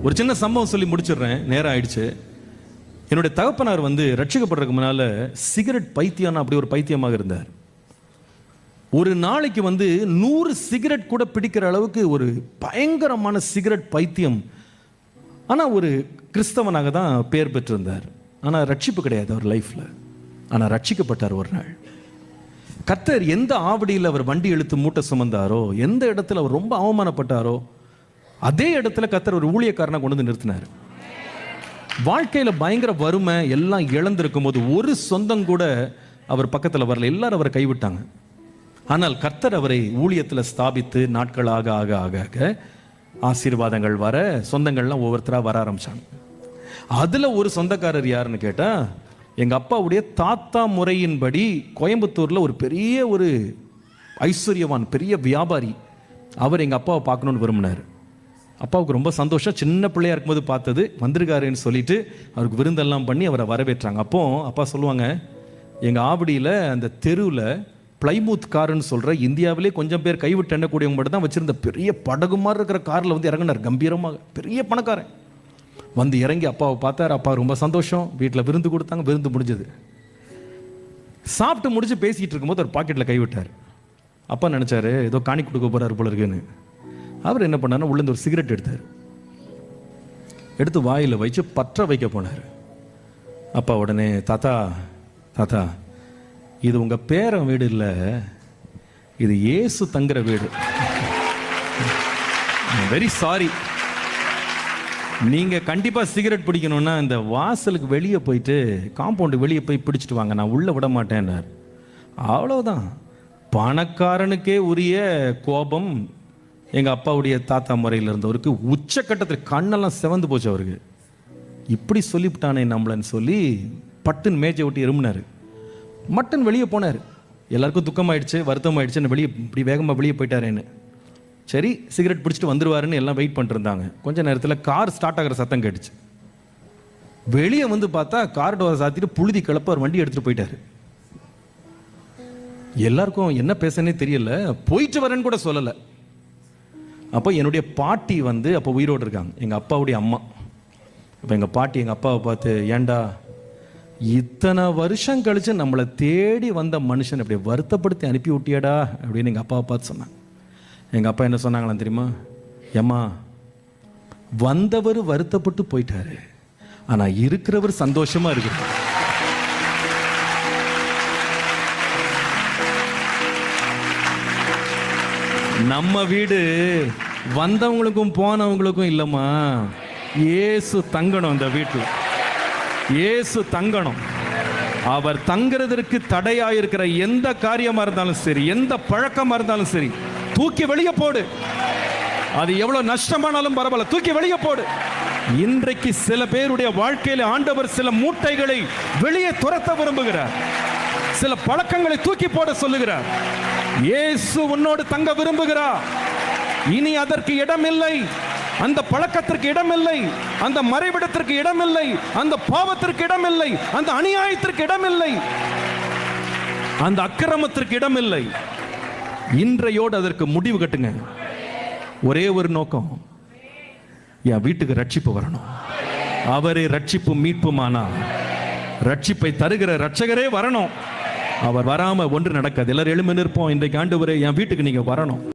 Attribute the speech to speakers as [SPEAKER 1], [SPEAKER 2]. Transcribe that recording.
[SPEAKER 1] ஒரு சின்ன சம்பவம் சொல்லி முடிச்சிடுறேன், நேரம் ஆயிடுச்சு. என்னுடைய தகப்பனார் ரட்சிக்கப்படுறதுக்கு முன்னால சிகரெட் பைத்தியம், அப்படி ஒரு பைத்தியமாக இருந்தார். ஒரு நாளைக்கு 100 சிகரெட் கூட பிடிக்கிற அளவுக்கு ஒரு பயங்கரமான சிகரெட் பைத்தியம். ஆனால் ஒரு கிறிஸ்தவனாக தான் பேர் பெற்றிருந்தார். ஆனால் ரட்சிப்பு கிடையாது அவர் லைஃப்ல. ஆனால் ரட்சிக்கப்பட்டார். ஒரு நாள் கர்த்தர் எந்த ஆவடியில் அவர் வண்டி இழுத்து மூட்டை சுமந்தாரோ, எந்த இடத்துல அவர் ரொம்ப அவமானப்பட்டாரோ, அதே இடத்துல கர்த்தர் ஒரு ஊழியக்காரனை கொண்டு வந்து நிறுத்தினார். வாழ்க்கையில் பயங்கர வறுமை எல்லாம் இழந்திருக்கும் போது ஒரு சொந்தம் கூட அவர் பக்கத்தில் வரல, எல்லாரும் அவரை கைவிட்டாங்க. ஆனால் கர்த்தர் அவரை ஊழியத்தில் ஸ்தாபித்து நாட்கள் ஆக ஆக ஆக ஆக ஆசீர்வாதங்கள் வர, சொந்தங்கள்லாம் ஒவ்வொருத்தராக வர ஆரம்பிச்சாங்க. அதில் ஒரு சொந்தக்காரர் யாருன்னு கேட்டால், எங்கள் அப்பாவுடைய தாத்தா முறையின்படி கோயம்புத்தூரில் ஒரு பெரிய ஒரு ஐஸ்வர்யவான், பெரிய வியாபாரி. அவர் எங்கள் அப்பாவை பார்க்கணுன்னு விரும்பினார். அப்பாவுக்கு ரொம்ப சந்தோஷம். சின்ன பிள்ளையா இருக்கும்போது பார்த்தது, வந்திருக்காருன்னு சொல்லிட்டு அவருக்கு விருந்தெல்லாம் பண்ணி அவரை வரவேற்றாங்க. அப்போ அப்பா சொல்லுவாங்க, எங்கள் ஆவடியில் அந்த தெருவில் பிளைமூத் காருன்னு சொல்கிற, இந்தியாவிலே கொஞ்சம் பேர் கைவிட்டு எண்ணக்கூடியவங்க மட்டும் தான் வச்சுருந்த பெரிய படகு மாதிரி இருக்கிற காரில் இறங்கினார். கம்பீரமாக, பெரிய பணக்காரன் இறங்கி அப்பாவை பார்த்தார். அப்பா ரொம்ப சந்தோஷம். வீட்டில் விருந்து கொடுத்தாங்க. விருந்து முடிஞ்சது. சாப்பிட்டு முடிச்சு பேசிகிட்டு இருக்கும்போது ஒரு பாக்கெட்டில் கைவிட்டார். அப்பா நினச்சாரு ஏதோ காணி கொடுக்க போகிறார் போல இருக்குன்னு. அவர் என்ன பண்ணார், உள்ளேருந்து ஒரு சிகரெட் எடுத்தார். எடுத்து வாயில் வச்சு பற்ற வைக்க போனார். அப்பா உடனே, தாத்தா தாத்தா, இது உங்கள் பேரன் வீடு இல்லை, இது இயேசு தங்குற வீடு. வெரி சாரி, நீங்கள் கண்டிப்பாக சிகரெட் பிடிக்கணும்னா இந்த வாசலுக்கு வெளியே போயிட்டு, காம்பவுண்டு வெளியே போய் பிடிச்சிட்டு வாங்க, நான் உள்ளே விட மாட்டேன்னார். அவ்வளோதான். பணக்காரனுக்கே உரிய கோபம் எங்கள் அப்பாவுடைய தாத்தா முறையில் இருந்தவருக்கு உச்சக்கட்டத்தில் கண்ணெல்லாம் செவந்து போச்சு. அவருக்கு இப்படி சொல்லிவிட்டானே நம்மளன்னு சொல்லி பட்டுன்னு மேஜை விட்டு எறும்பினார். மட்டன் வெளியே போனார். எல்லாருக்கும் துக்கமாயிடுச்சு, வருத்தமாயிடுச்சு, வெளியே இப்படி வேகமாக வெளியே போயிட்டாரேன்னு. சரி, சிகரெட் பிடிச்சிட்டு வந்துருவாருன்னு எல்லாம் வெயிட் பண்ணிருந்தாங்க. கொஞ்ச நேரத்தில் கார் ஸ்டார்ட் ஆகிற சத்தம் கேட்டுச்சு. வெளியே பார்த்தா கார் டோரை சாத்திட்டு புழுதி கிளப்ப ஒரு வண்டி எடுத்துகிட்டு போயிட்டாரு. எல்லாருக்கும் என்ன பேசனே தெரியல, போயிட்டு வரேன்னு கூட சொல்லலை. அப்போ என்னுடைய பாட்டி அப்போ உயிரோடு இருக்காங்க, எங்கள் அப்பாவுடைய அம்மா. அப்போ எங்கள் பாட்டி எங்கள் அப்பாவை பார்த்து, ஏண்டா இத்தனை வருஷம் கழிச்சு நம்மளை தேடி வந்த மனுஷன் இப்படி வருத்தப்படுத்தி அனுப்பி விட்டியடா அப்படின்னு எங்கள் அப்பாவை பார்த்து சொன்னாங்க. எங்கள் அப்பா என்ன சொன்னாங்களாம் தெரியுமா? ஏம்மா, வந்தவர் வருத்தப்பட்டு போயிட்டாரு, ஆனால் இருக்கிறவர் சந்தோஷமா இருக்கு. நம்ம வீடு வந்தவங்களுக்கும் போனவங்களுக்கும் இல்லைம்மா, இயேசு தங்கணும். இந்த வீட்டில் இயேசு தங்கணும். அவர் தங்குறதற்கு தடையாயிருக்கிற எந்த காரியமாக இருந்தாலும் சரி, எந்த பழக்கமாக இருந்தாலும் சரி, தூக்கி வெளியே போடு. அது எவ்வளவு நஷ்டமானாலும் பரவாயில்ல, தூக்கி வெளியே போடு. இன்றைக்கு சில பேருடைய வாழ்க்கையில் ஆண்டவர் சில மூட்டைகளை வெளியே துரத்த விரும்புகிறார். சில பழக்கங்களை தூக்கி போட சொல்லுகிறார். இயேசு உன்னோடு தங்க விரும்புகிறார். இனி அதற்கு இடமில்லை, அந்த பழக்கத்திற்கு இடமில்லை, அந்த மறைவிடத்திற்கு இடமில்லை, அந்த பாவத்திற்கு இடமில்லை, அந்த அநியாயத்திற்கு இடமில்லை, அந்த அக்கிரமத்திற்கு இடமில்லை. இன்றையோடு அதற்கு முடிவு கட்டுங்க. ஒரே ஒரு நோக்கம், என் வீட்டுக்கு ரட்சிப்பு வரணும். அவரே ரட்சிப்பு மீட்புமானா, ரட்சிப்பை தருகிற ரட்சகரே வரணும். அவர் வராம ஒன்று நடக்காது. எல்லாரும் எழும்பி நிற்போம். இன்றைக்கு ஆண்டவரே, என் வீட்டுக்கு நீங்க வரணும்.